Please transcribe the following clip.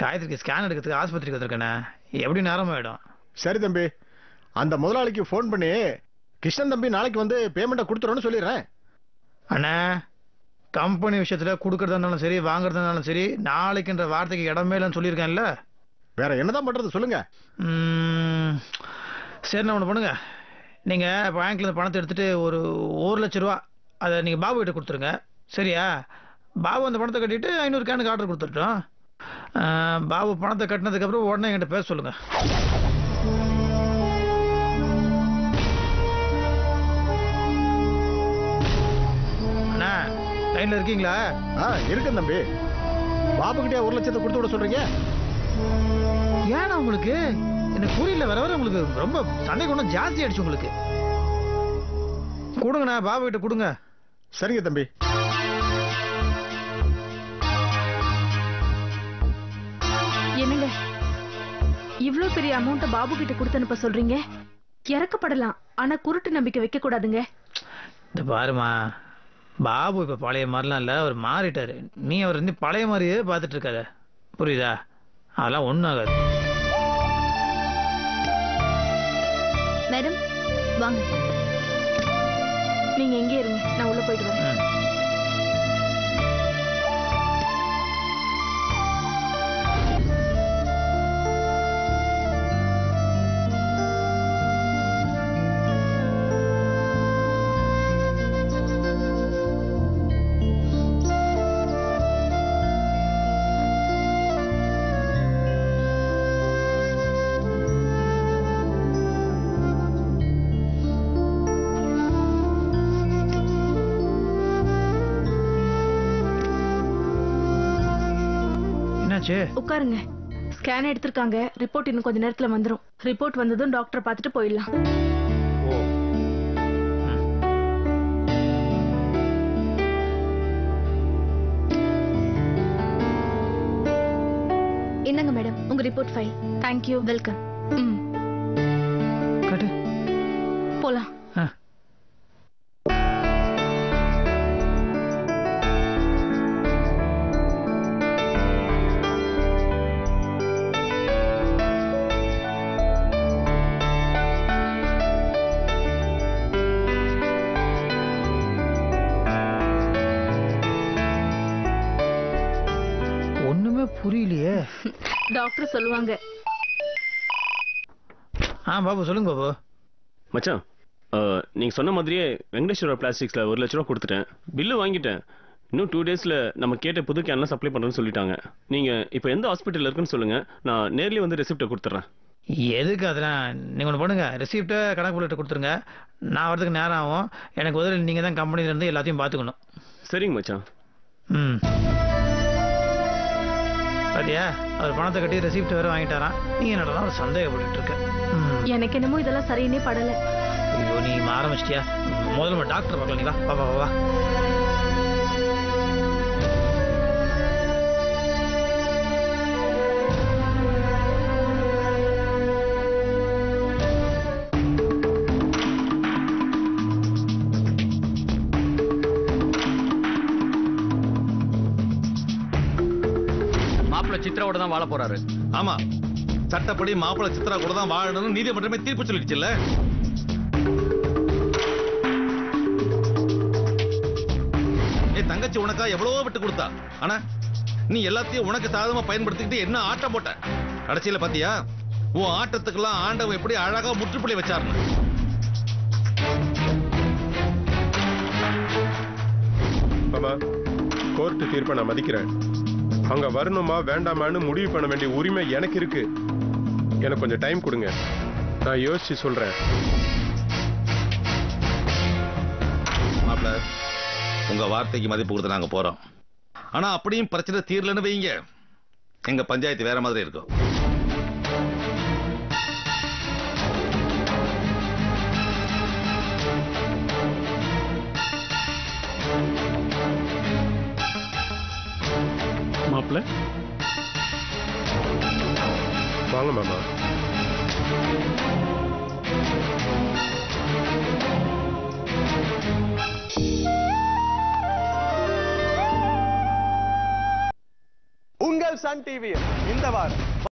காயத்ரிக்கு scan எடுக்கிறதுக்கு ஆஸ்பத்திரிக்கு வந்திருக்கேண்ணே. எப்படி நேரம் ஆயிடும். சரி தம்பி, அந்த முதலாளிக்கு ஃபோன் பண்ணி கிருஷ்ணன் தம்பி நாளைக்கு வந்து பேமெண்ட்டை கொடுத்துறோன்னு சொல்லிடுறேன். அண்ணா, கம்பெனி விஷயத்துல கொடுக்கறதா இருந்தாலும் சரி வாங்குறதா இருந்தாலும் சரி நாளைக்குன்ற வார்த்தைக்கு இடமே இல்லைன்னு சொல்லியிருக்கேன்ல. வேற என்னதான் பண்றது சொல்லுங்க. சரி, நான் ஒன்று பண்ணுங்க. நீங்கள் பேங்க்ல இருந்து பணத்தை எடுத்துட்டு ஒரு 1,00,000 ரூபா அதை நீங்கள் பாபு கிட்ட கொடுத்துருங்க. சரியா? பாபு அந்த பணத்தை கட்டிட்டு 500 கேனுக்கு ஆர்டர் கொடுத்துட்டோம். பாபு பணத்தை கட்டினதுக்கப்புறம் உடனே என்கிட்ட பேச சொல்லுங்க. அண்ணா, லைன்ல இருக்கீங்களா? இருக்கேன் தம்பி. பாபு கிட்டே 1,00,000 கொடுத்து விட சொல்றீங்க? ஏன்னா உங்களுக்கு எனக்கு புரியல. வர வர உங்களுக்கு ரொம்ப சந்தேகம் ஒன்றும் ஜாஸ்தி ஆயிடுச்சு உங்களுக்கு. கொடுங்கண்ணா, பாபு கிட்ட கொடுங்க. சரிங்க தம்பி. என்னங்க இவ்ளோ பெரிய அமௌண்ட்டை பாபு கிட்ட கொடுத்து அனுப்ப சொல்றீங்க? இறக்கப்படலாம், ஆனா குருட்டு நம்பிக்கை வைக்க கூடாதுங்க. இந்த பாருமா, பாபு இப்ப பழைய மாதிரிலாம் இல்ல, அவர் மாறிட்டாரு. நீ அவர் வந்து பழைய மாதிரியே பார்த்துட்டு இருக்காத, புரியுதா? அதெல்லாம் ஒன்றும் ஆகாது. மேடம் வாங்க, நீங்க எங்கே இருங்க, நான் உள்ள போயிட்டு வரேன். உட்காருங்க. ஸ்கேன் எடுத்திருக்காங்க, ரிப்போர்ட் இன்னும் கொஞ்ச நேரத்துல வந்துரும். ரிப்போர்ட் வந்ததும் டாக்டர் பார்த்துட்டு போயிடலாம். என்னங்க மேடம், உங்க ரிப்போர்ட் ஃபைல். Thank you, welcome. போலாம். புரியலையே. டாக்டர் சொல்லுவாங்க. பாபு சொல்லுங்க. பாபு மச்சான், நீங்க சொன்ன மாதிரியே வெங்கடேஸ்வர பிளாஸ்டிக்ஸ்ல 1,00,000 ரூபா கொடுத்துட்டேன். பில்லு வாங்கிட்டேன். இன்னும் 2 டேஸ்ல நம்ம கேட்ட புது கேன்லாம் சப்ளை பண்றேன்னு சொல்லிட்டாங்க. நீங்க இப்போ எந்த ஹாஸ்பிட்டல் இருக்குன்னு சொல்லுங்க, நான் நேர்லயே வந்து ரெசிப்டை கொடுத்துறேன். எதுக்கு அதெல்லாம் நீங்க ஒன்று பண்ணுங்க, ரெசிப்டை கணக்கு போட்டு கொடுத்துருங்க. நான் வரதுக்கு நேரம் ஆகும். எனக்கு முதல்ல நீங்க தான் கம்பெனில இருந்து எல்லாத்தையும் பார்த்துக்கணும். சரிங்க மச்சான். பாத்தியா, அவர் பணத்தை கட்டி ரெசிப்ட் வேற வாங்கிட்டாராம். நீ என்னடா ஒரு சந்தேகப்பட்டு இருக்க? எனக்கு என்னமோ இதெல்லாம் சரியினே படல. ஐயோ, நீ ஆரம்பிச்சிட்டியா? முதல்ல டாக்டர் பார்க்கலாம். நீ வா வா வா. சித்ராவோட தான் வாழ போறாரு. ஆமா, சட்டப்படி மாப்பிள்ளை சித்ரா கூட தான் வாழணும்னு நீதிமன்றமே தீர்ப்பு சொல்லிடுச்சுல்ல. என் தங்கச்சி உனக்கா எவ்வளவோ விட்டு கொடுத்தா. ஆனா நீ எல்லாத்தையும் உனக்கு சாதகமா பயன்படுத்திக்கிட்டு என்ன ஆட்டம் போட்ட. கடைசியில பாத்தியா, உன் ஆட்டத்துக்கெல்லாம் ஆண்டவன் எப்படி அழகா முற்றுப்புள்ளி வச்சாருன்னு. ஆமா, கோர்ட்டு தீர்ப்பை நான் மதிக்கிறேன். அங்க வரணுமா வேண்டாமான்னு முடிவு பண்ண வேண்டிய உரிமை எனக்கு இருக்கு. எனக்கு கொஞ்சம் டைம் கொடுங்க, நான் யோசிச்சு சொல்றேன். மாப்பிள்ள, உங்க வார்த்தைக்கு மதிப்பு கொடுத்து நாங்க போறோம். ஆனா அப்படியும் பிரச்சனை தீரலன்னு வைங்க, எங்க பஞ்சாயத்து வேற மாதிரி இருக்கும். மாப்பிள்ள வாங்க மாமா. உங்க உங்கள் சன் டிவி இந்த வாரம்